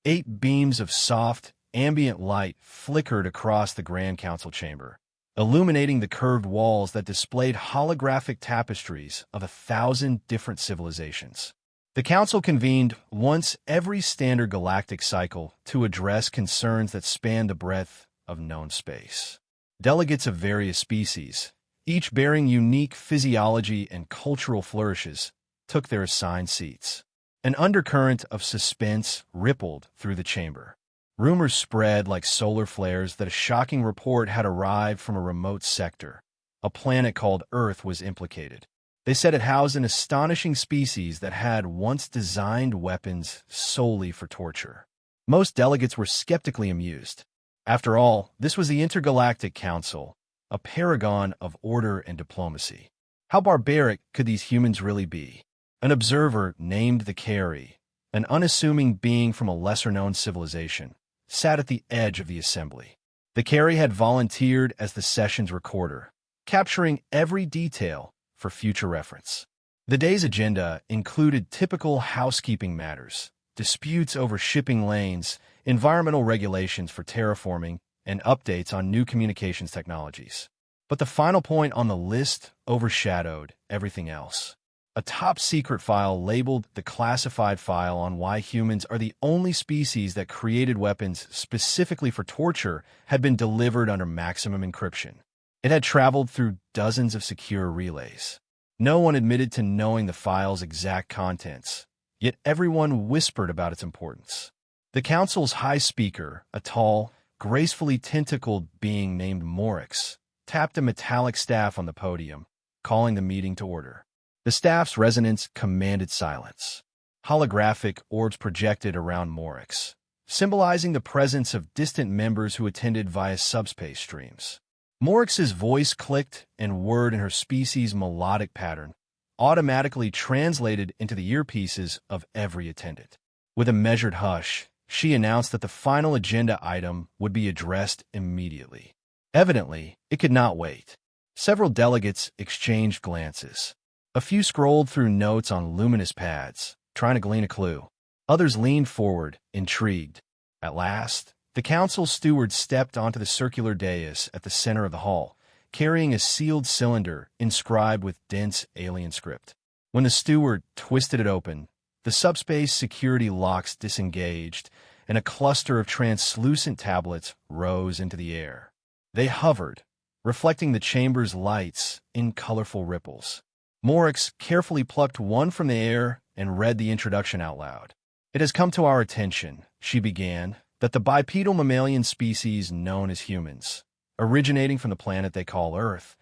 8 beams of soft, ambient light flickered across the Grand Council chamber, illuminating the curved walls that displayed holographic tapestries of 1,000 different civilizations. The Council convened once every standard galactic cycle to address concerns that spanned the breadth of known space. Delegates of various species, each bearing unique physiology and cultural flourishes, took their assigned seats. An undercurrent of suspense rippled through the chamber. Rumors spread like solar flares that a shocking report had arrived from a remote sector. A planet called Earth was implicated. They said it housed an astonishing species that had once designed weapons solely for torture. Most delegates were skeptically amused. After all, this was the Intergalactic Council, a paragon of order and diplomacy. How barbaric could these humans really be? An observer named the Carrie, an unassuming being from a lesser-known civilization, sat at the edge of the assembly. The Carrie had volunteered as the session's recorder, capturing every detail for future reference. The day's agenda included typical housekeeping matters, disputes over shipping lanes, environmental regulations for terraforming, and updates on new communications technologies. But the final point on the list overshadowed everything else. A top-secret file labeled the classified file on why humans are the only species that created weapons specifically for torture had been delivered under maximum encryption. It had traveled through dozens of secure relays. No one admitted to knowing the file's exact contents, yet everyone whispered about its importance. The Council's High Speaker, a tall, gracefully tentacled being named Morix, tapped a metallic staff on the podium, calling the meeting to order. The staff's resonance commanded silence. Holographic orbs projected around Morix, symbolizing the presence of distant members who attended via subspace streams. Morix's voice clicked and word in her species' melodic pattern, automatically translated into the earpieces of every attendant. With a measured hush, she announced that the final agenda item would be addressed immediately. Evidently, it could not wait. Several delegates exchanged glances. A few scrolled through notes on luminous pads, trying to glean a clue. Others leaned forward, intrigued. At last, the council steward stepped onto the circular dais at the center of the hall, carrying a sealed cylinder inscribed with dense alien script. When the steward twisted it open, the subspace security locks disengaged, and a cluster of translucent tablets rose into the air. They hovered, reflecting the chamber's lights in colorful ripples. Morix carefully plucked one from the air and read the introduction out loud. "It has come to our attention," she began, "that the bipedal mammalian species known as humans, originating from the planet they call Earth,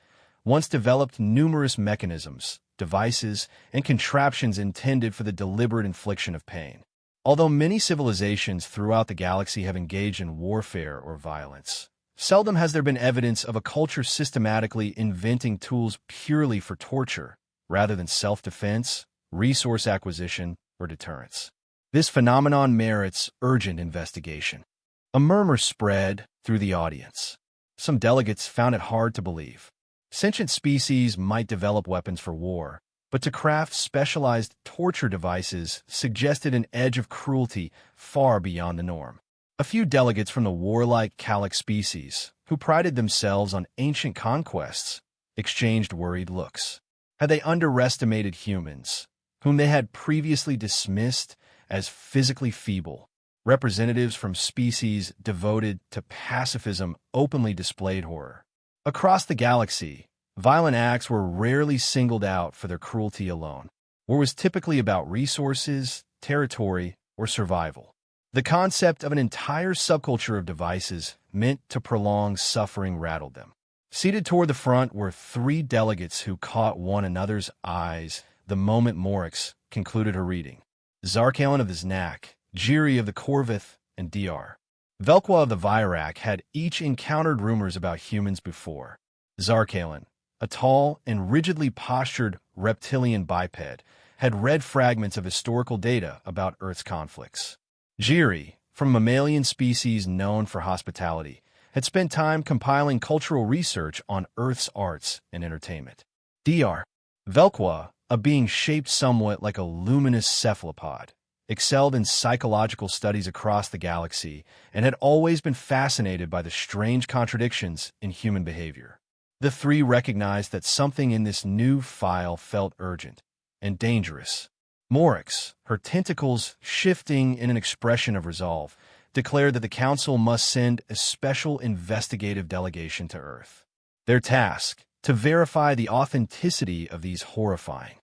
once developed numerous mechanisms, devices, and contraptions intended for the deliberate infliction of pain. Although many civilizations throughout the galaxy have engaged in warfare or violence, seldom has there been evidence of a culture systematically inventing tools purely for torture, rather than self-defense, resource acquisition, or deterrence. This phenomenon merits urgent investigation." A murmur spread through the audience. Some delegates found it hard to believe. Sentient species might develop weapons for war, but to craft specialized torture devices suggested an edge of cruelty far beyond the norm. A few delegates from the warlike Calic species, who prided themselves on ancient conquests, exchanged worried looks. Had they underestimated humans, whom they had previously dismissed as physically feeble? Representatives from species devoted to pacifism openly displayed horror. Across the galaxy, violent acts were rarely singled out for their cruelty alone. War was typically about resources, territory, or survival. The concept of an entire subculture of devices meant to prolong suffering rattled them. Seated toward the front were 3 delegates who caught one another's eyes the moment Morix concluded her reading. Zarkalen of the Znak, Jiri of the Corvith, and Dr. Velqua of the Virak had each encountered rumors about humans before. Zarkalen, a tall and rigidly postured reptilian biped, had read fragments of historical data about Earth's conflicts. Jiri, from mammalian species known for hospitality, had spent time compiling cultural research on Earth's arts and entertainment. Dr. Velqua, a being shaped somewhat like a luminous cephalopod, excelled in psychological studies across the galaxy, and had always been fascinated by the strange contradictions in human behavior. The three recognized that something in this new file felt urgent and dangerous. Morix, her tentacles shifting in an expression of resolve, declared that the Council must send a special investigative delegation to Earth. Their task, to verify the authenticity of these horrifying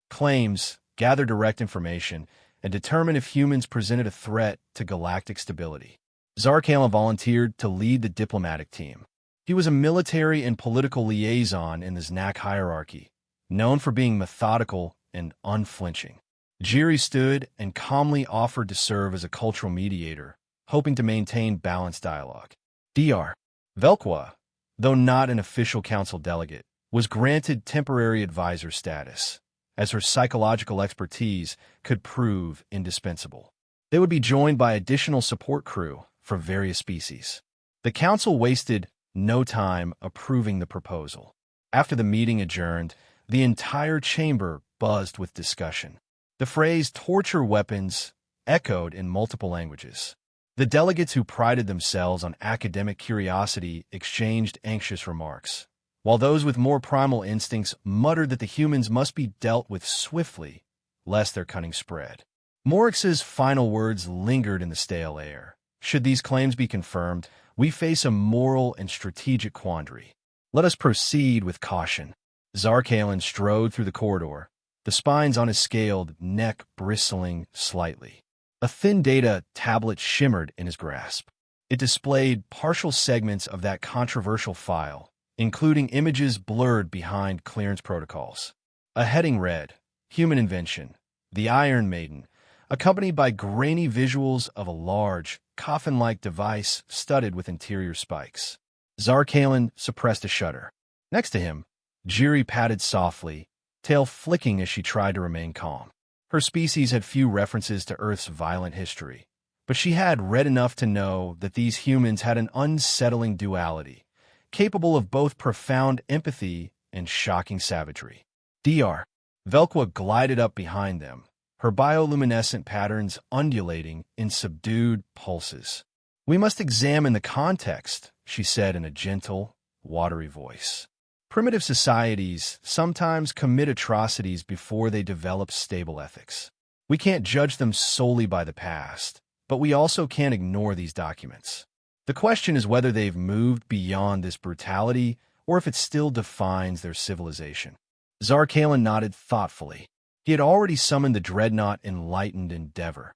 claims, gather direct information, and determine if humans presented a threat to galactic stability. Zarkalen volunteered to lead the diplomatic team. He was a military and political liaison in the Znak hierarchy, known for being methodical and unflinching. Jiri stood and calmly offered to serve as a cultural mediator, hoping to maintain balanced dialogue. Dr. Velqua, though not an official council delegate, was granted temporary advisor status, as her psychological expertise could prove indispensable. They would be joined by additional support crew from various species. The council wasted no time approving the proposal. After the meeting adjourned, the entire chamber buzzed with discussion. The phrase torture weapons echoed in multiple languages. The delegates who prided themselves on academic curiosity exchanged anxious remarks, while those with more primal instincts muttered that the humans must be dealt with swiftly, lest their cunning spread. Morix's final words lingered in the stale air. Should these claims be confirmed, we face a moral and strategic quandary. Let us proceed with caution. Zarkalen strode through the corridor, the spines on his scaled neck bristling slightly. A thin data tablet shimmered in his grasp. It displayed partial segments of that controversial file, including images blurred behind clearance protocols. A heading read, Human Invention, the Iron Maiden, accompanied by grainy visuals of a large, coffin-like device studded with interior spikes. Zarkalen suppressed a shudder. Next to him, Jiri patted softly, tail flicking as she tried to remain calm. Her species had few references to Earth's violent history, but she had read enough to know that these humans had an unsettling duality, capable of both profound empathy and shocking savagery. Dr. Velqua glided up behind them, her bioluminescent patterns undulating in subdued pulses. "We must examine the context," she said in a gentle, watery voice. Primitive societies sometimes commit atrocities before they develop stable ethics. We can't judge them solely by the past, but we also can't ignore these documents. The question is whether they've moved beyond this brutality or if it still defines their civilization. Zarkalen nodded thoughtfully. He had already summoned the dreadnought Enlightened Endeavor,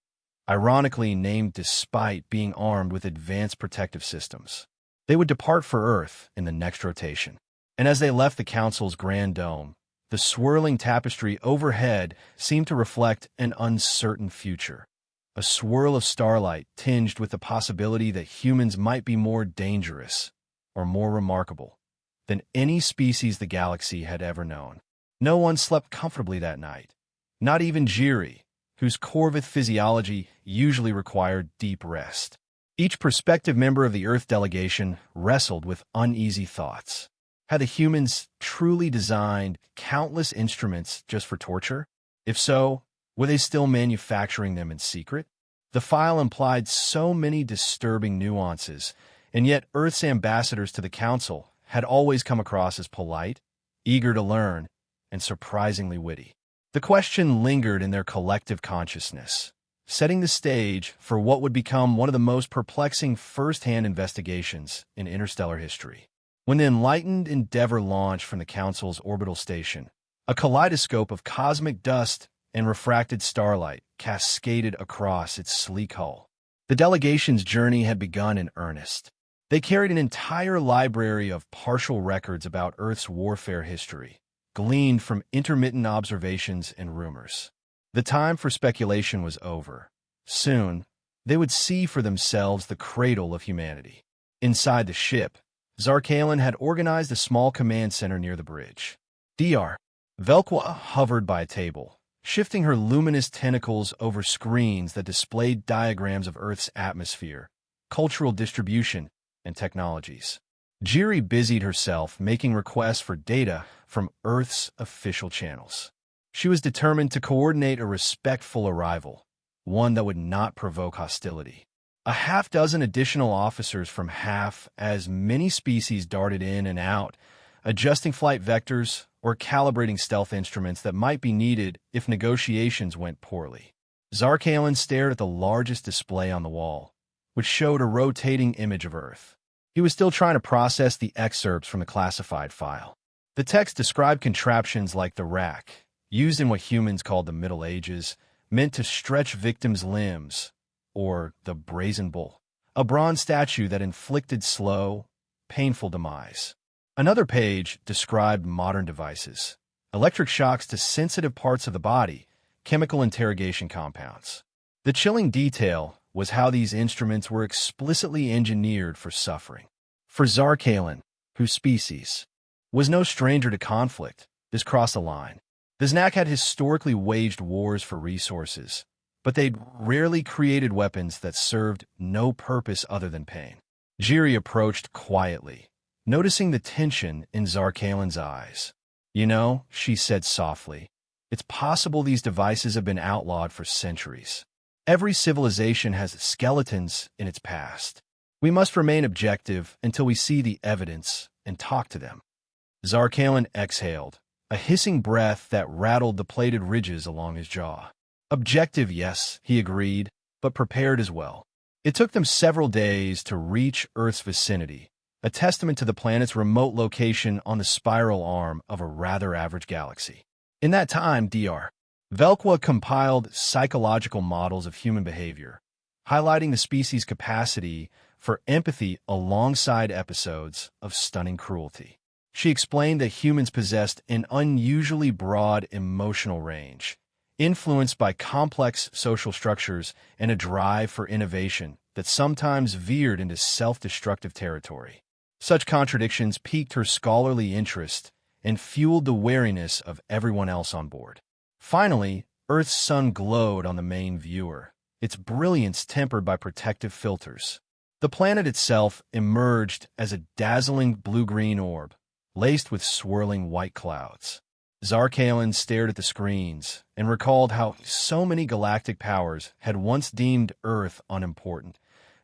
ironically named despite being armed with advanced protective systems. They would depart for Earth in the next rotation. And as they left the Council's grand dome, the swirling tapestry overhead seemed to reflect an uncertain future, a swirl of starlight tinged with the possibility that humans might be more dangerous or more remarkable than any species the galaxy had ever known. No one slept comfortably that night, not even Jiri, whose Corvith physiology usually required deep rest. Each prospective member of the Earth delegation wrestled with uneasy thoughts. Had the humans truly designed countless instruments just for torture? If so, were they still manufacturing them in secret? The file implied so many disturbing nuances, and yet Earth's ambassadors to the Council had always come across as polite, eager to learn, and surprisingly witty. The question lingered in their collective consciousness, setting the stage for what would become one of the most perplexing first-hand investigations in interstellar history. When the Enlightened Endeavor launched from the Council's orbital station, a kaleidoscope of cosmic dust and refracted starlight cascaded across its sleek hull. The delegation's journey had begun in earnest. They carried an entire library of partial records about Earth's warfare history, gleaned from intermittent observations and rumors. The time for speculation was over. Soon, they would see for themselves the cradle of humanity. Inside the ship, Zarkalen had organized a small command center near the bridge. Dr. Velqua hovered by a table, shifting her luminous tentacles over screens that displayed diagrams of Earth's atmosphere, cultural distribution, and technologies. Jiri busied herself making requests for data from Earth's official channels. She was determined to coordinate a respectful arrival, one that would not provoke hostility. A half-dozen additional officers from half as many species darted in and out, adjusting flight vectors or calibrating stealth instruments that might be needed if negotiations went poorly. Zarkalen stared at the largest display on the wall, which showed a rotating image of Earth. He was still trying to process the excerpts from the classified file. The text described contraptions like the rack, used in what humans called the Middle Ages, meant to stretch victims' limbs, or the brazen bull, a bronze statue that inflicted slow, painful demise. Another page described modern devices, electric shocks to sensitive parts of the body, chemical interrogation compounds. The chilling detail was how these instruments were explicitly engineered for suffering. For Zarkalen, whose species was no stranger to conflict, this crossed a line. The Znak had historically waged wars for resources, but they'd rarely created weapons that served no purpose other than pain. Jiri approached quietly, noticing the tension in Zarkalen's eyes. "You know," she said softly, "it's possible these devices have been outlawed for centuries. Every civilization has skeletons in its past. We must remain objective until we see the evidence and talk to them." Zarkalen exhaled, a hissing breath that rattled the plated ridges along his jaw. "Objective, yes," he agreed, "but prepared as well." It took them several days to reach Earth's vicinity, a testament to the planet's remote location on the spiral arm of a rather average galaxy. In that time, Dr. Velqua compiled psychological models of human behavior, highlighting the species' capacity for empathy alongside episodes of stunning cruelty. She explained that humans possessed an unusually broad emotional range, influenced by complex social structures and a drive for innovation that sometimes veered into self-destructive territory. Such contradictions piqued her scholarly interest and fueled the wariness of everyone else on board. Finally, Earth's sun glowed on the main viewer, its brilliance tempered by protective filters. The planet itself emerged as a dazzling blue-green orb, laced with swirling white clouds. Zarkalen stared at the screens and recalled how so many galactic powers had once deemed Earth unimportant,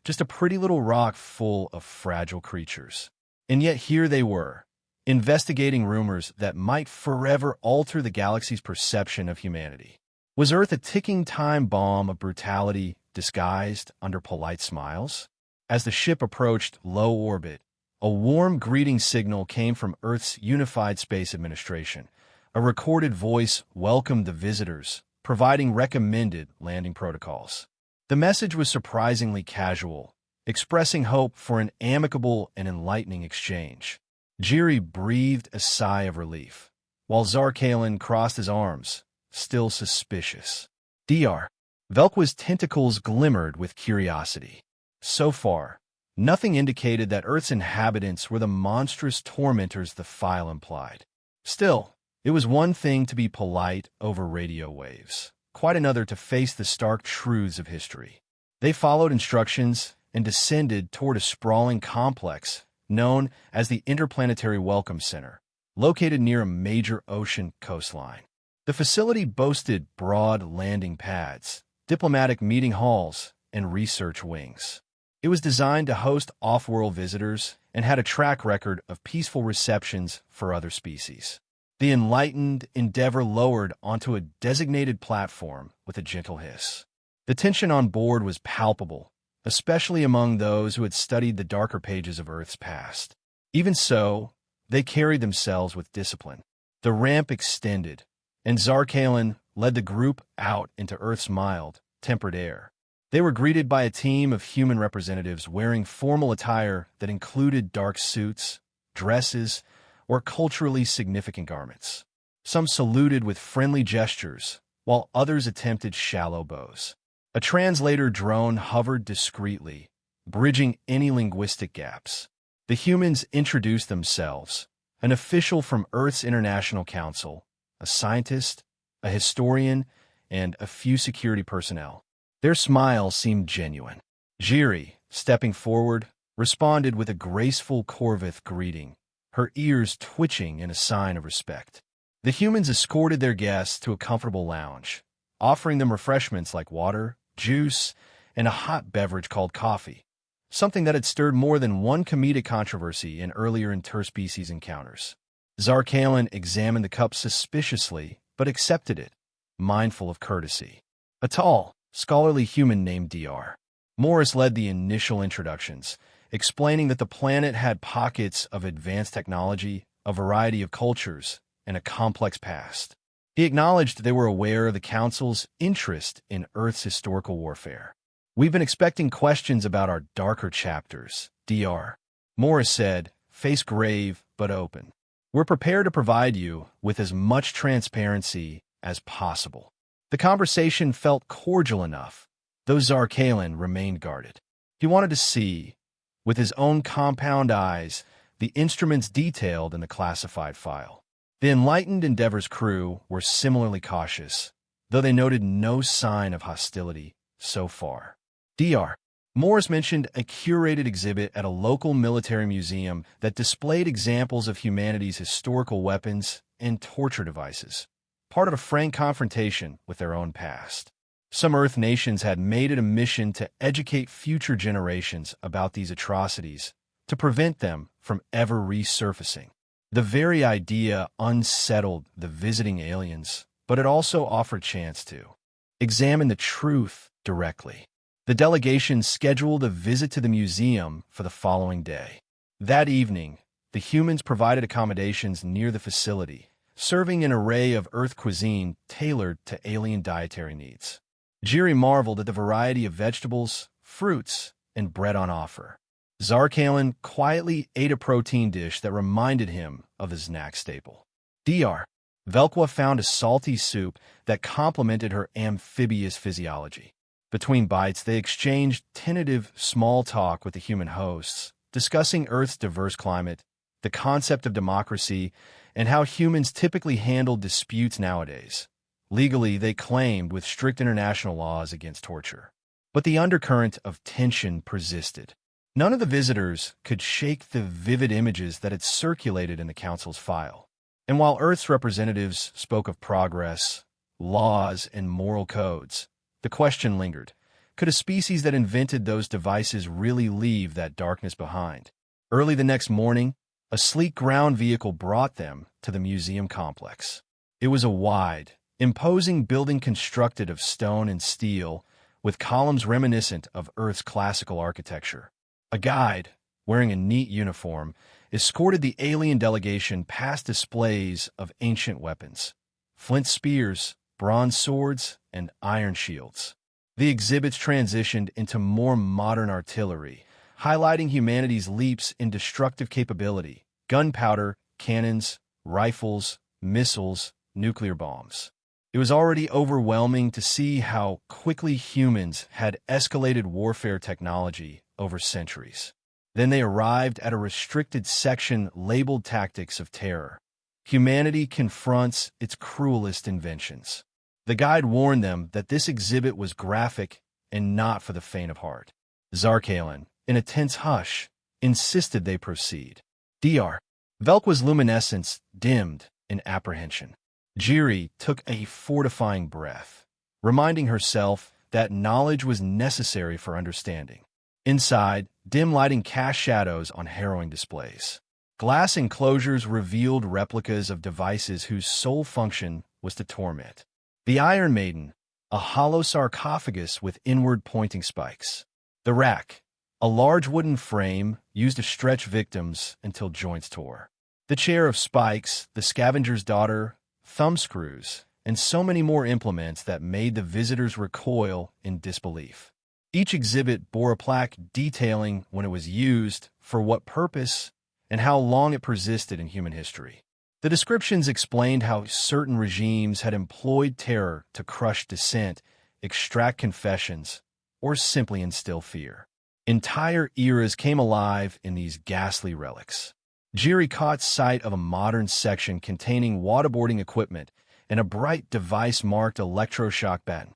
just a pretty little rock full of fragile creatures. And yet here they were, investigating rumors that might forever alter the galaxy's perception of humanity. Was Earth a ticking time bomb of brutality disguised under polite smiles? As the ship approached low orbit, a warm greeting signal came from Earth's Unified Space Administration. A recorded voice welcomed the visitors, providing recommended landing protocols. The message was surprisingly casual, expressing hope for an amicable and enlightening exchange. Jiri breathed a sigh of relief, while Zarkalen crossed his arms, still suspicious. Dr. Velqua's tentacles glimmered with curiosity. So far, nothing indicated that Earth's inhabitants were the monstrous tormentors the file implied. Still, it was one thing to be polite over radio waves, quite another to face the stark truths of history. They followed instructions and descended toward a sprawling complex known as the Interplanetary Welcome Center, located near a major ocean coastline. The facility boasted broad landing pads, diplomatic meeting halls, and research wings. It was designed to host off-world visitors and had a track record of peaceful receptions for other species. The enlightened Endeavor lowered onto a designated platform with a gentle hiss. The tension on board was palpable, especially among those who had studied the darker pages of Earth's past. Even so, they carried themselves with discipline. The ramp extended, and Zarkalen led the group out into Earth's mild, tempered air. They were greeted by a team of human representatives wearing formal attire that included dark suits, dresses, or culturally significant garments. Some saluted with friendly gestures, while others attempted shallow bows. A translator drone hovered discreetly, bridging any linguistic gaps. The humans introduced themselves, an official from Earth's International Council, a scientist, a historian, and a few security personnel. Their smiles seemed genuine. Jiri, stepping forward, responded with a graceful Corvith greeting, her ears twitching in a sign of respect. The humans escorted their guests to a comfortable lounge, offering them refreshments like water, juice, and a hot beverage called coffee, something that had stirred more than one comedic controversy in earlier interspecies encounters. Zarkalen examined the cup suspiciously, but accepted it, mindful of courtesy. A tall, scholarly human named Dr. Morris led the initial introductions, explaining that the planet had pockets of advanced technology, a variety of cultures, and a complex past. He acknowledged they were aware of the Council's interest in Earth's historical warfare. "We've been expecting questions about our darker chapters," Dr. Morris said, face grave but open. "We're prepared to provide you with as much transparency as possible." The conversation felt cordial enough, though Zarkalen remained guarded. He wanted to see, with his own compound eyes, the instruments detailed in the classified file. The enlightened Endeavor's crew were similarly cautious, though they noted no sign of hostility so far. Dr. Morris mentioned a curated exhibit at a local military museum that displayed examples of humanity's historical weapons and torture devices, part of a frank confrontation with their own past. Some Earth nations had made it a mission to educate future generations about these atrocities, to prevent them from ever resurfacing. The very idea unsettled the visiting aliens, but it also offered a chance to examine the truth directly. The delegation scheduled a visit to the museum for the following day. That evening, the humans provided accommodations near the facility, serving an array of Earth cuisine tailored to alien dietary needs. Jiri marveled at the variety of vegetables, fruits, and bread on offer. Zarkalen quietly ate a protein dish that reminded him of his snack staple. Dr. Velqua found a salty soup that complemented her amphibious physiology. Between bites, they exchanged tentative small talk with the human hosts, discussing Earth's diverse climate, the concept of democracy, and how humans typically handle disputes nowadays. Legally, they claimed with strict international laws against torture. But the undercurrent of tension persisted. None of the visitors could shake the vivid images that had circulated in the Council's file. And while Earth's representatives spoke of progress, laws, and moral codes, the question lingered. Could a species that invented those devices really leave that darkness behind? Early the next morning, a sleek ground vehicle brought them to the museum complex. It was a wide, imposing building constructed of stone and steel, with columns reminiscent of Earth's classical architecture. A guide, wearing a neat uniform, escorted the alien delegation past displays of ancient weapons, flint spears, bronze swords, and iron shields. The exhibits transitioned into more modern artillery, highlighting humanity's leaps in destructive capability: gunpowder, cannons, rifles, missiles, nuclear bombs. It was already overwhelming to see how quickly humans had escalated warfare technology over centuries. Then they arrived at a restricted section labeled Tactics of Terror. Humanity confronts its cruelest inventions. The guide warned them that this exhibit was graphic and not for the faint of heart. Zarkalen, in a tense hush, insisted they proceed. Dr. Velqua's luminescence dimmed in apprehension. Jiri took a fortifying breath, reminding herself that knowledge was necessary for understanding. Inside, dim lighting cast shadows on harrowing displays. Glass enclosures revealed replicas of devices whose sole function was to torment. The Iron Maiden, a hollow sarcophagus with inward-pointing spikes. The rack, a large wooden frame used to stretch victims until joints tore. The chair of spikes, the scavenger's daughter, thumbscrews, and so many more implements that made the visitors recoil in disbelief. Each exhibit bore a plaque detailing when it was used, for what purpose, and how long it persisted in human history. The descriptions explained how certain regimes had employed terror to crush dissent, extract confessions, or simply instill fear. Entire eras came alive in these ghastly relics. Jiri caught sight of a modern section containing waterboarding equipment and a bright device marked electroshock baton.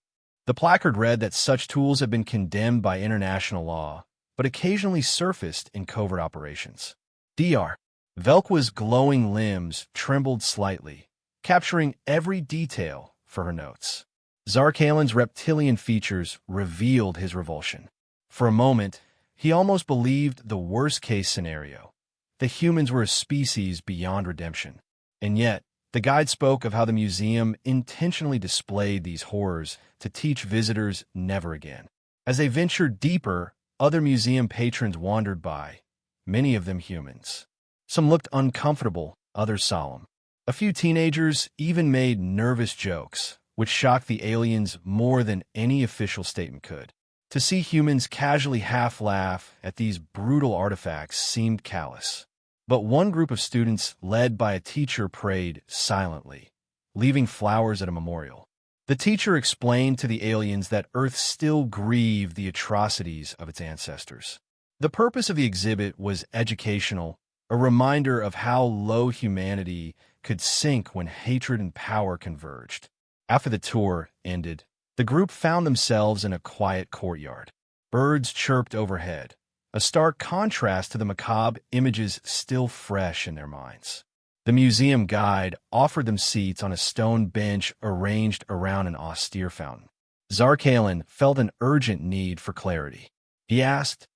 The placard read that such tools have been condemned by international law, but occasionally surfaced in covert operations. Dr. Velqua's glowing limbs trembled slightly, capturing every detail for her notes. Zarkalin's reptilian features revealed his revulsion. For a moment, he almost believed the worst-case scenario. The humans were a species beyond redemption. And yet, the guide spoke of how the museum intentionally displayed these horrors to teach visitors never again. As they ventured deeper, other museum patrons wandered by, many of them humans. Some looked uncomfortable, others solemn. A few teenagers even made nervous jokes, which shocked the aliens more than any official statement could. To see humans casually half-laugh at these brutal artifacts seemed callous. But one group of students, led by a teacher, prayed silently, leaving flowers at a memorial. The teacher explained to the aliens that Earth still grieved the atrocities of its ancestors. The purpose of the exhibit was educational, a reminder of how low humanity could sink when hatred and power converged. After the tour ended, the group found themselves in a quiet courtyard. Birds chirped overhead, a stark contrast to the macabre images still fresh in their minds. The museum guide offered them seats on a stone bench arranged around an austere fountain. Zarkalin felt an urgent need for clarity. He asked,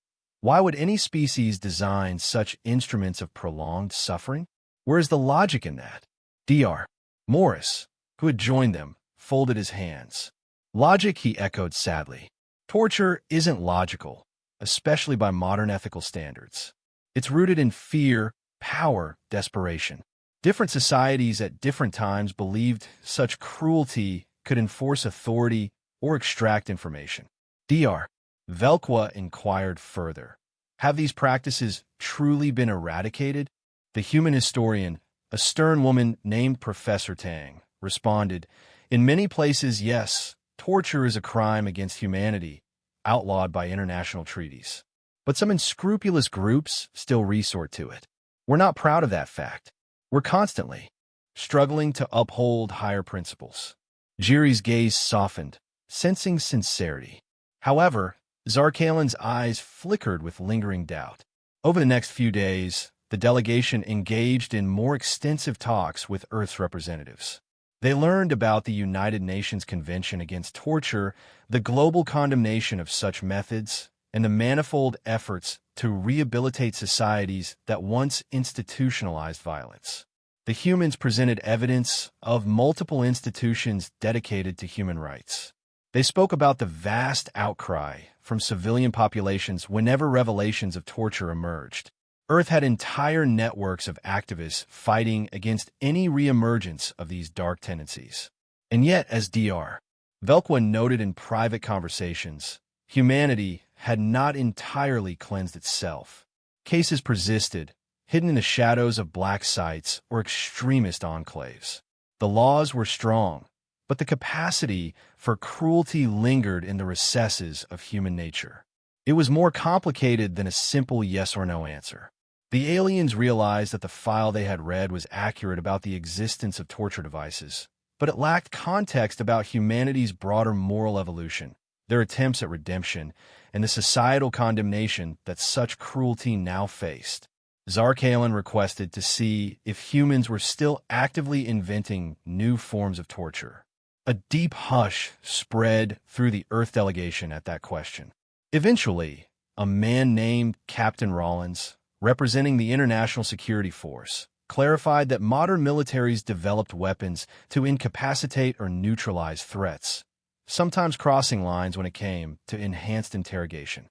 why would any species design such instruments of prolonged suffering? Where is the logic in that? Dr. Morris, who had joined them, folded his hands. Logic, he echoed sadly. Torture isn't logical, especially by modern ethical standards. It's rooted in fear, power, desperation. Different societies at different times believed such cruelty could enforce authority or extract information. Dr. Velqua inquired further. Have these practices truly been eradicated? The human historian, a stern woman named Professor Tang, responded, in many places, yes, torture is a crime against humanity, outlawed by international treaties. But some unscrupulous groups still resort to it. We're not proud of that fact. We're constantly struggling to uphold higher principles. Jiri's gaze softened, sensing sincerity. However, Zarkalin's eyes flickered with lingering doubt. Over the next few days, the delegation engaged in more extensive talks with Earth's representatives. They learned about the United Nations Convention Against Torture, the global condemnation of such methods, and the manifold efforts to rehabilitate societies that once institutionalized violence. The humans presented evidence of multiple institutions dedicated to human rights. They spoke about the vast outcry from civilian populations whenever revelations of torture emerged. Earth had entire networks of activists fighting against any reemergence of these dark tendencies. And yet, as Dr. Velqua noted in private conversations, humanity had not entirely cleansed itself. Cases persisted, hidden in the shadows of black sites or extremist enclaves. The laws were strong, but the capacity for cruelty lingered in the recesses of human nature. It was more complicated than a simple yes or no answer. The aliens realized that the file they had read was accurate about the existence of torture devices, but it lacked context about humanity's broader moral evolution, their attempts at redemption, and the societal condemnation that such cruelty now faced. Zarkalin requested to see if humans were still actively inventing new forms of torture. A deep hush spread through the Earth delegation at that question. Eventually, a man named Captain Rollins, representing the International Security Force, clarified that modern militaries developed weapons to incapacitate or neutralize threats, sometimes crossing lines when it came to enhanced interrogation.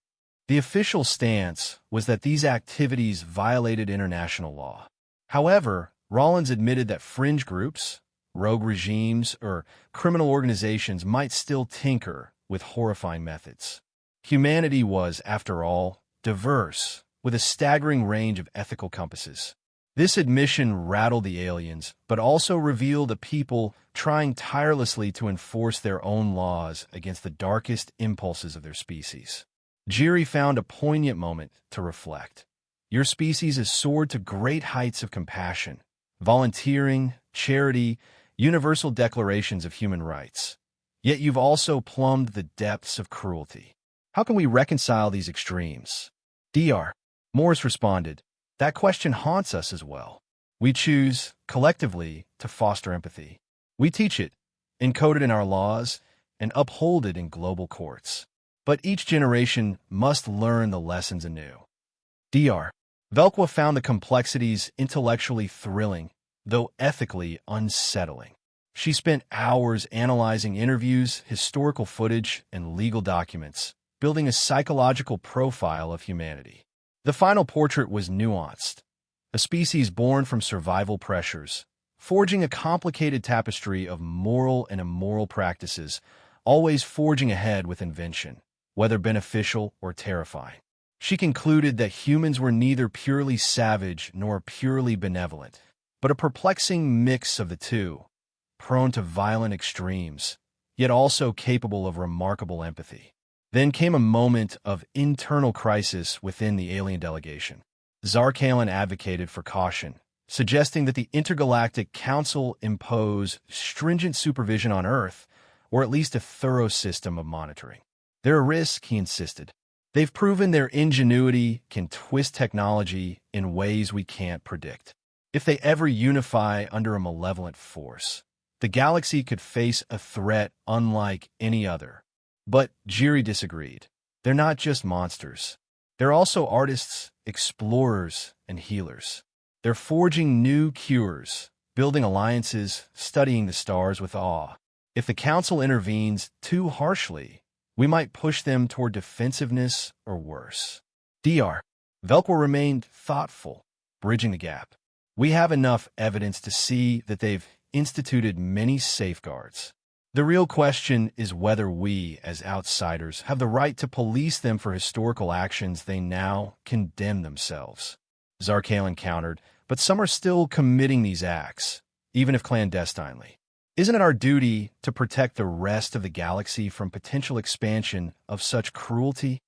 The official stance was that these activities violated international law. However, Rollins admitted that fringe groups, rogue regimes, or criminal organizations might still tinker with horrifying methods. Humanity was, after all, diverse, with a staggering range of ethical compasses. This admission rattled the aliens, but also revealed a people trying tirelessly to enforce their own laws against the darkest impulses of their species. Jiri found a poignant moment to reflect. Your species has soared to great heights of compassion, volunteering, charity, universal declarations of human rights. Yet you've also plumbed the depths of cruelty. How can we reconcile these extremes? Dr. Morris responded, that question haunts us as well. We choose, collectively, to foster empathy. We teach it, encoded in our laws, and uphold it in global courts. But each generation must learn the lessons anew. Dr. Velqua found the complexities intellectually thrilling, though ethically unsettling. She spent hours analyzing interviews, historical footage, and legal documents, building a psychological profile of humanity. The final portrait was nuanced, a species born from survival pressures, forging a complicated tapestry of moral and immoral practices, always forging ahead with invention, whether beneficial or terrifying. She concluded that humans were neither purely savage nor purely benevolent, but a perplexing mix of the two, prone to violent extremes, yet also capable of remarkable empathy. Then came a moment of internal crisis within the alien delegation. Zarkalen advocated for caution, suggesting that the Intergalactic Council impose stringent supervision on Earth, or at least a thorough system of monitoring. They're a risk, he insisted. They've proven their ingenuity can twist technology in ways we can't predict. If they ever unify under a malevolent force, the galaxy could face a threat unlike any other. But Jiri disagreed. They're not just monsters. They're also artists, explorers, and healers. They're forging new cures, building alliances, studying the stars with awe. If the Council intervenes too harshly, we might push them toward defensiveness or worse. Dr. Velqua remained thoughtful, bridging the gap. We have enough evidence to see that they've instituted many safeguards. The real question is whether we, as outsiders, have the right to police them for historical actions they now condemn themselves. Zarkalen countered, but some are still committing these acts, even if clandestinely. Isn't it our duty to protect the rest of the galaxy from potential expansion of such cruelty?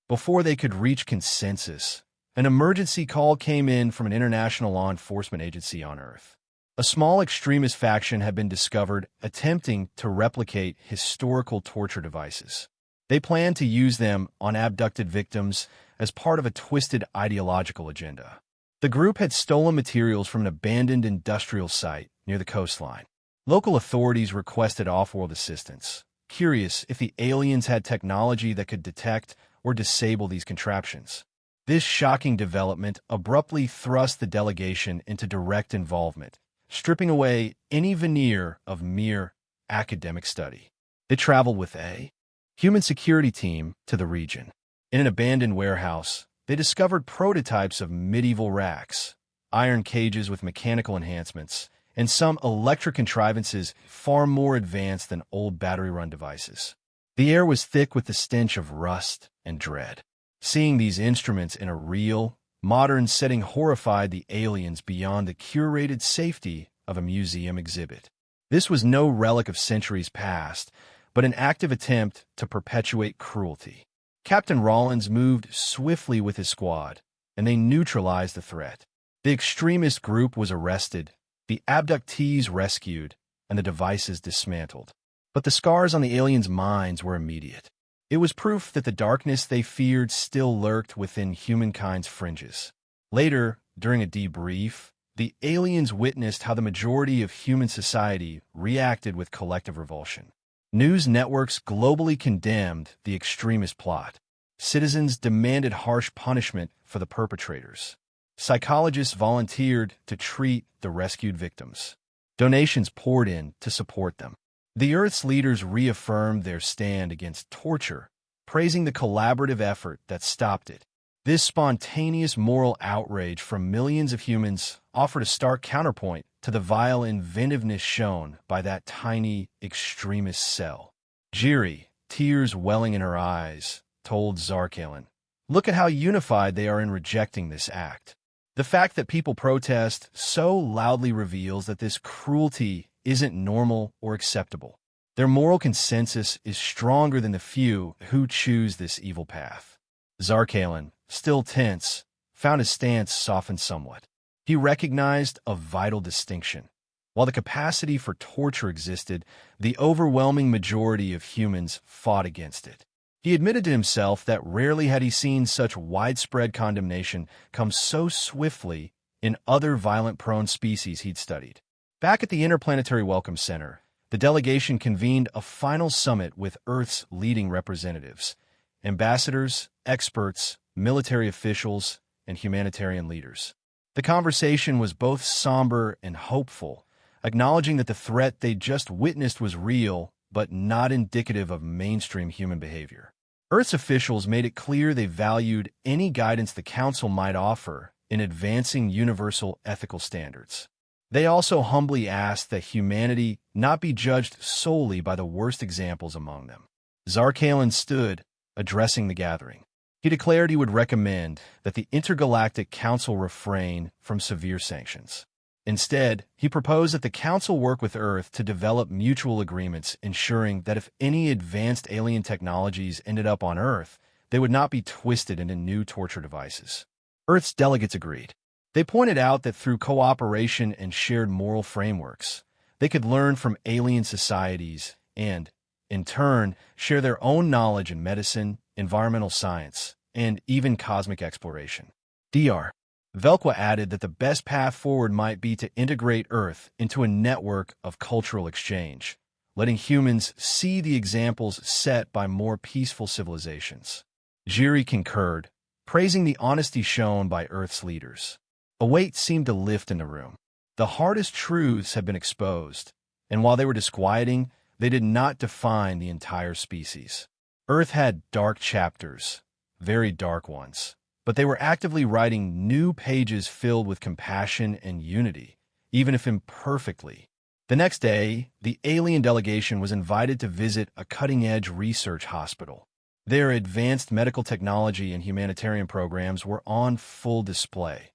Before they could reach consensus, an emergency call came in from an international law enforcement agency on Earth. A small extremist faction had been discovered attempting to replicate historical torture devices. They planned to use them on abducted victims as part of a twisted ideological agenda. The group had stolen materials from an abandoned industrial site near the coastline. Local authorities requested off-world assistance, curious if the aliens had technology that could detect or disable these contraptions. This shocking development abruptly thrust the delegation into direct involvement, stripping away any veneer of mere academic study. They traveled with a human security team to the region. In an abandoned warehouse, they discovered prototypes of medieval racks, iron cages with mechanical enhancements, and some electric contrivances far more advanced than old battery-run devices. The air was thick with the stench of rust and dread. Seeing these instruments in a real, modern setting horrified the aliens beyond the curated safety of a museum exhibit. This was no relic of centuries past, but an active attempt to perpetuate cruelty. Captain Rollins moved swiftly with his squad, and they neutralized the threat. The extremist group was arrested, the abductees rescued, and the devices dismantled. But the scars on the aliens' minds were immediate. It was proof that the darkness they feared still lurked within humankind's fringes. Later, during a debrief, the aliens witnessed how the majority of human society reacted with collective revulsion. News networks globally condemned the extremist plot. Citizens demanded harsh punishment for the perpetrators. Psychologists volunteered to treat the rescued victims. Donations poured in to support them. The Earth's leaders reaffirmed their stand against torture, praising the collaborative effort that stopped it. This spontaneous moral outrage from millions of humans offered a stark counterpoint to the vile inventiveness shown by that tiny extremist cell. Jiri, tears welling in her eyes, told Zarkalen, "Look at how unified they are in rejecting this act. The fact that people protest so loudly reveals that this cruelty isn't normal or acceptable. Their moral consensus is stronger than the few who choose this evil path." Zarkalen, still tense, found his stance soften somewhat. He recognized a vital distinction. While the capacity for torture existed, the overwhelming majority of humans fought against it. He admitted to himself that rarely had he seen such widespread condemnation come so swiftly in other violent-prone species he'd studied. Back at the Interplanetary Welcome Center, The delegation convened a final summit with Earth's leading representatives, ambassadors, experts, military officials, and humanitarian leaders. The conversation was both somber and hopeful, acknowledging that the threat they'd just witnessed was real, but not indicative of mainstream human behavior. Earth's officials made it clear they valued any guidance the Council might offer in advancing universal ethical standards. They also humbly asked that humanity not be judged solely by the worst examples among them. Zarkalen stood, addressing the gathering. He declared he would recommend that the Intergalactic Council refrain from severe sanctions. Instead, he proposed that the Council work with Earth to develop mutual agreements ensuring that if any advanced alien technologies ended up on Earth, they would not be twisted into new torture devices. Earth's delegates agreed. They pointed out that through cooperation and shared moral frameworks, they could learn from alien societies and, in turn, share their own knowledge in medicine, environmental science, and even cosmic exploration. Dr. Velqua added that the best path forward might be to integrate Earth into a network of cultural exchange, letting humans see the examples set by more peaceful civilizations. Jiri concurred, praising the honesty shown by Earth's leaders. A weight seemed to lift in the room. The hardest truths had been exposed, and while they were disquieting, they did not define the entire species. Earth had dark chapters, very dark ones, but they were actively writing new pages filled with compassion and unity, even if imperfectly. The next day, the alien delegation was invited to visit a cutting-edge research hospital. Their advanced medical technology and humanitarian programs were on full display.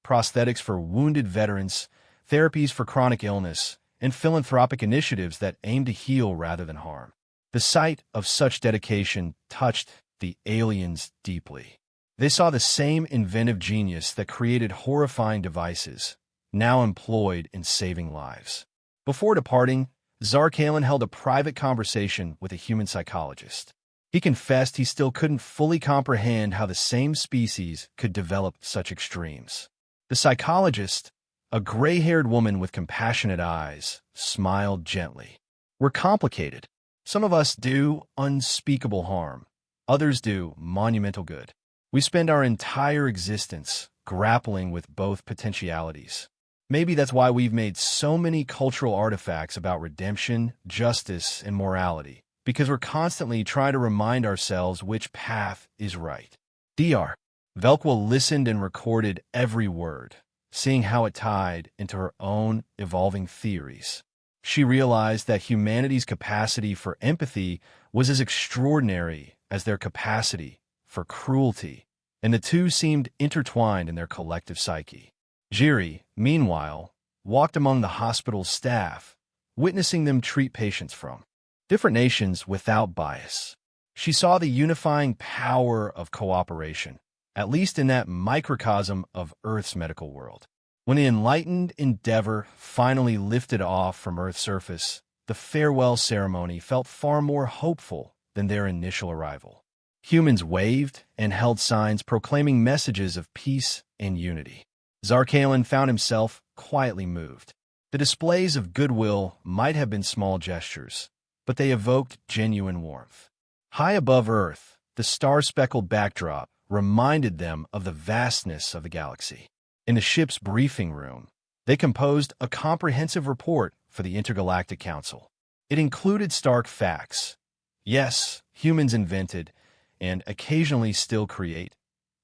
Prosthetics for wounded veterans, therapies for chronic illness, and philanthropic initiatives that aim to heal rather than harm. The sight of such dedication touched the aliens deeply. They saw the same inventive genius that created horrifying devices, now employed in saving lives. Before departing, Zarkalen held a private conversation with a human psychologist. He confessed he still couldn't fully comprehend how the same species could develop such extremes. The psychologist, a gray-haired woman with compassionate eyes, smiled gently. "We're complicated. Some of us do unspeakable harm. Others do monumental good. We spend our entire existence grappling with both potentialities. Maybe that's why we've made so many cultural artifacts about redemption, justice, and morality, because we're constantly trying to remind ourselves which path is right." Dr. Velqua listened and recorded every word, seeing how it tied into her own evolving theories. She realized that humanity's capacity for empathy was as extraordinary as their capacity for cruelty, and the two seemed intertwined in their collective psyche. Jiri, meanwhile, walked among the hospital's staff, witnessing them treat patients from different nations without bias. She saw the unifying power of cooperation, at least in that microcosm of Earth's medical world. When the enlightened Endeavor finally lifted off from Earth's surface, the farewell ceremony felt far more hopeful than their initial arrival. Humans waved and held signs proclaiming messages of peace and unity. Zarkalen found himself quietly moved. The displays of goodwill might have been small gestures, but they evoked genuine warmth. High above Earth, the star-speckled backdrop reminded them of the vastness of the galaxy. In the ship's briefing room, they composed a comprehensive report for the Intergalactic Council. It included stark facts. Yes, humans invented, and occasionally still create,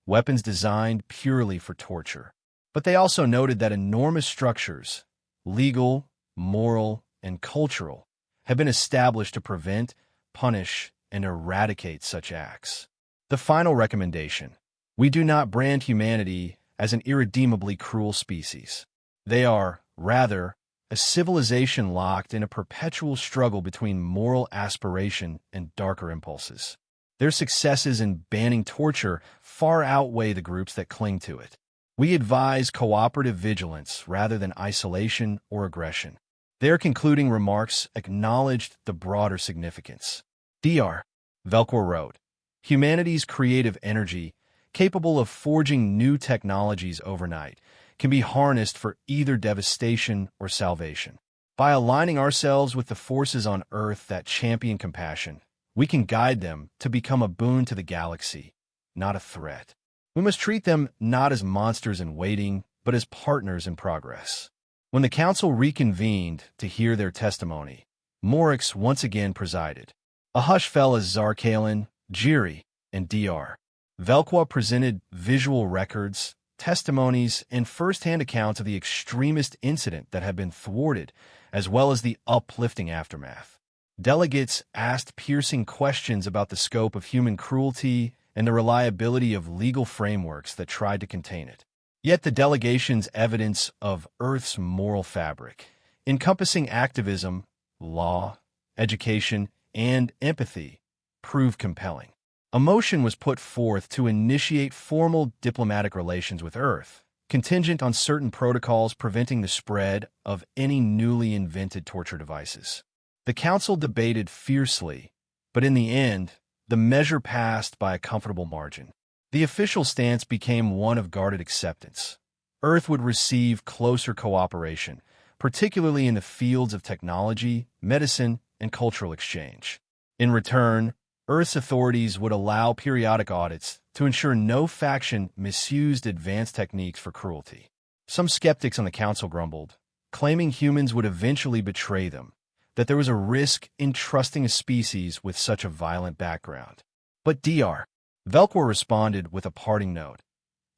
weapons designed purely for torture. But they also noted that enormous structures, legal, moral, and cultural, have been established to prevent, punish, and eradicate such acts. The final recommendation: we do not brand humanity as an irredeemably cruel species. They are, rather, a civilization locked in a perpetual struggle between moral aspiration and darker impulses. Their successes in banning torture far outweigh the groups that cling to it. We advise cooperative vigilance rather than isolation or aggression. Their concluding remarks acknowledged the broader significance. Dr. Velqua wrote, "Humanity's creative energy, capable of forging new technologies overnight, can be harnessed for either devastation or salvation. By aligning ourselves with the forces on Earth that champion compassion, we can guide them to become a boon to the galaxy, not a threat. We must treat them not as monsters in waiting, but as partners in progress. When the council reconvened to hear their testimony, Morix once again presided. A hush fell as Zarkalen, Jiri, and Dr. Velqua presented visual records, testimonies, and first-hand accounts of the extremist incident that had been thwarted, as well as the uplifting aftermath. Delegates asked piercing questions about the scope of human cruelty and the reliability of legal frameworks that tried to contain it. Yet the delegation's evidence of Earth's moral fabric, encompassing activism, law, education, and empathy, proved compelling. A motion was put forth to initiate formal diplomatic relations with Earth, contingent on certain protocols preventing the spread of any newly invented torture devices. The council debated fiercely, but in the end, the measure passed by a comfortable margin. The official stance became one of guarded acceptance. Earth would receive closer cooperation, particularly in the fields of technology, medicine, and cultural exchange. In return, Earth's authorities would allow periodic audits to ensure no faction misused advanced techniques for cruelty. Some skeptics on the council grumbled, claiming humans would eventually betray them, that there was a risk in trusting a species with such a violent background. But Dr. Velqua responded with a parting note.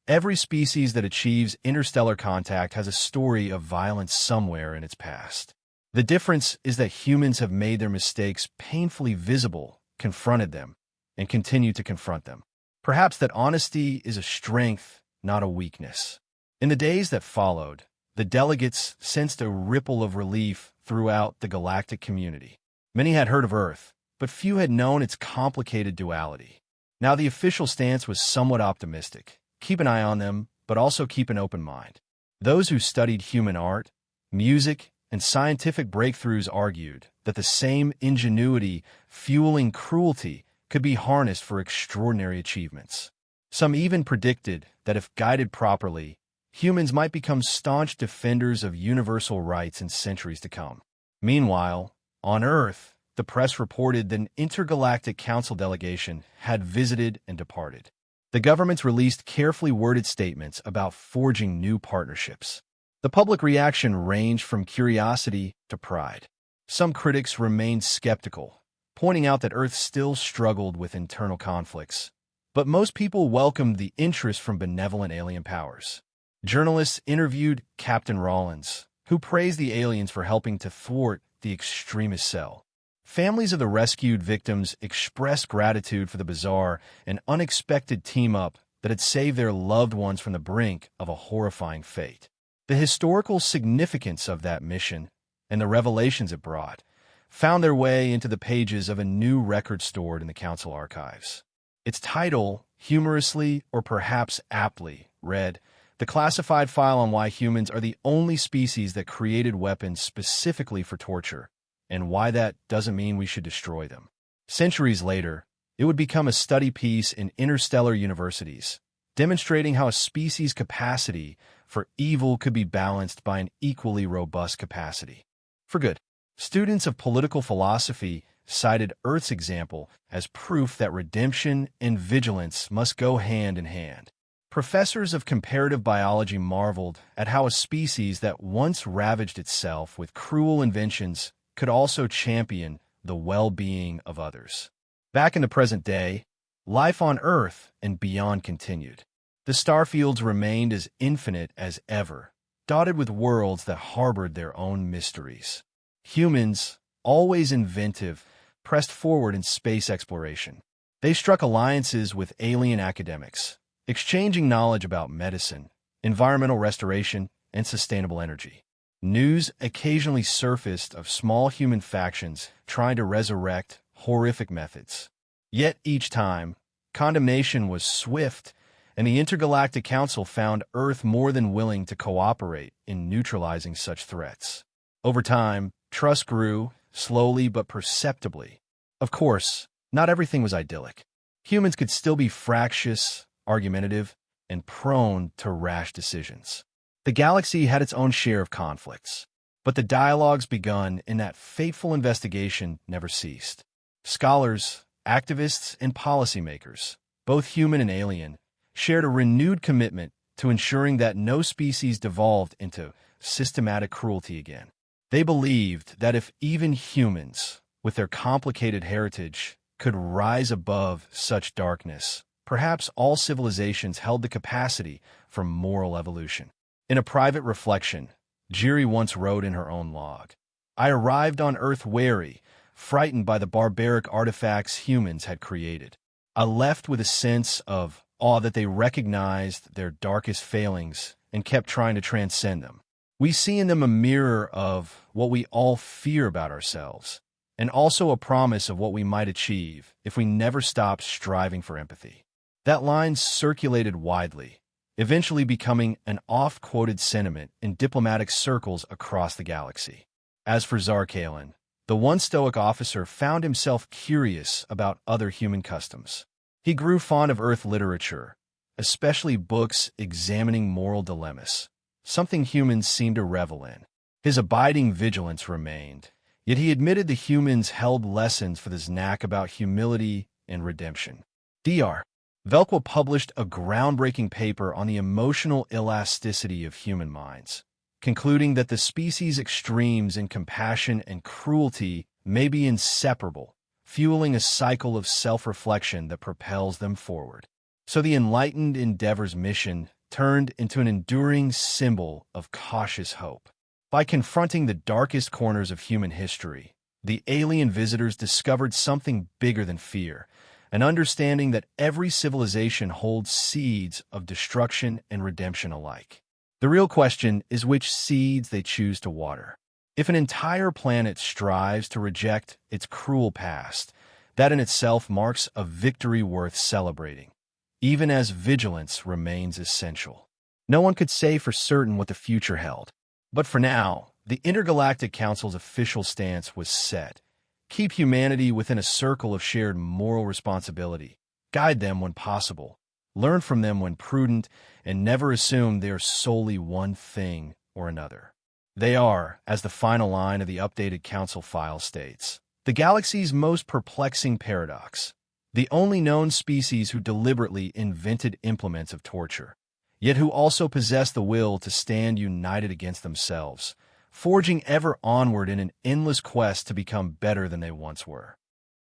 Every species that achieves interstellar contact has a story of violence somewhere in its past. The difference is that humans have made their mistakes painfully visible, confronted them, and continue to confront them. Perhaps that honesty is a strength, not a weakness. In the days that followed, the delegates sensed a ripple of relief throughout the galactic community. Many had heard of Earth, but few had known its complicated duality. Now the official stance was somewhat optimistic. Keep an eye on them, but also keep an open mind. Those who studied human art, music, and scientific breakthroughs argued that the same ingenuity fueling cruelty could be harnessed for extraordinary achievements. Some even predicted that if guided properly, humans might become staunch defenders of universal rights in centuries to come. Meanwhile, on Earth, the press reported that an intergalactic council delegation had visited and departed. The governments released carefully worded statements about forging new partnerships. The public reaction ranged from curiosity to pride. Some critics remained skeptical, pointing out that Earth still struggled with internal conflicts, but most people welcomed the interest from benevolent alien powers. Journalists interviewed Captain Rollins, who praised the aliens for helping to thwart the extremist cell. Families of the rescued victims expressed gratitude for the bizarre and unexpected team-up that had saved their loved ones from the brink of a horrifying fate. The historical significance of that mission and the revelations it brought found their way into the pages of a new record stored in the council archives. Its title, humorously or perhaps aptly, read, "The Classified File on Why Humans Are the Only Species That Created Weapons Specifically for Torture, and Why That Doesn't Mean We Should Destroy Them." Centuries later, it would become a study piece in interstellar universities, demonstrating how a species' capacity for evil could be balanced by an equally robust capacity for good. Students of political philosophy cited Earth's example as proof that redemption and vigilance must go hand in hand. Professors of comparative biology marveled at how a species that once ravaged itself with cruel inventions could also champion the well-being of others. Back in the present day, life on Earth and beyond continued. The starfields remained as infinite as ever, dotted with worlds that harbored their own mysteries. Humans, always inventive, pressed forward in space exploration. They struck alliances with alien academics, exchanging knowledge about medicine, environmental restoration, and sustainable energy. News occasionally surfaced of small human factions trying to resurrect horrific methods. Yet each time, condemnation was swift, and the Intergalactic Council found Earth more than willing to cooperate in neutralizing such threats. Over time, trust grew, slowly but perceptibly. Of course, not everything was idyllic. Humans could still be fractious, argumentative, and prone to rash decisions. The galaxy had its own share of conflicts. But the dialogues begun in that fateful investigation never ceased. Scholars, activists, and policymakers, both human and alien, shared a renewed commitment to ensuring that no species devolved into systematic cruelty again. They believed that if even humans, with their complicated heritage, could rise above such darkness, perhaps all civilizations held the capacity for moral evolution. In a private reflection, Jiri once wrote in her own log, "I arrived on Earth wary, frightened by the barbaric artifacts humans had created. I left with a sense of awe that they recognized their darkest failings and kept trying to transcend them. We see in them a mirror of what we all fear about ourselves, and also a promise of what we might achieve if we never stopped striving for empathy." That line circulated widely, eventually becoming an oft-quoted sentiment in diplomatic circles across the galaxy. As for Zarkalen, the once stoic officer found himself curious about other human customs. He grew fond of Earth literature, especially books examining moral dilemmas, something humans seemed to revel in. His abiding vigilance remained, yet he admitted the humans held lessons for this knack about humility and redemption. Dr. Velqua published a groundbreaking paper on the emotional elasticity of human minds, concluding that the species' extremes in compassion and cruelty may be inseparable, fueling a cycle of self-reflection that propels them forward. So the Enlightened Endeavor's mission turned into an enduring symbol of cautious hope. By confronting the darkest corners of human history, the alien visitors discovered something bigger than fear, an understanding that every civilization holds seeds of destruction and redemption alike. The real question is which seeds they choose to water. If an entire planet strives to reject its cruel past, that in itself marks a victory worth celebrating, even as vigilance remains essential. No one could say for certain what the future held. But for now, the Intergalactic Council's official stance was set. Keep humanity within a circle of shared moral responsibility. Guide them when possible. Learn from them when prudent, and never assume they are solely one thing or another. They are, as the final line of the updated Council file states, the galaxy's most perplexing paradox, the only known species who deliberately invented implements of torture, yet who also possess the will to stand united against themselves, forging ever onward in an endless quest to become better than they once were.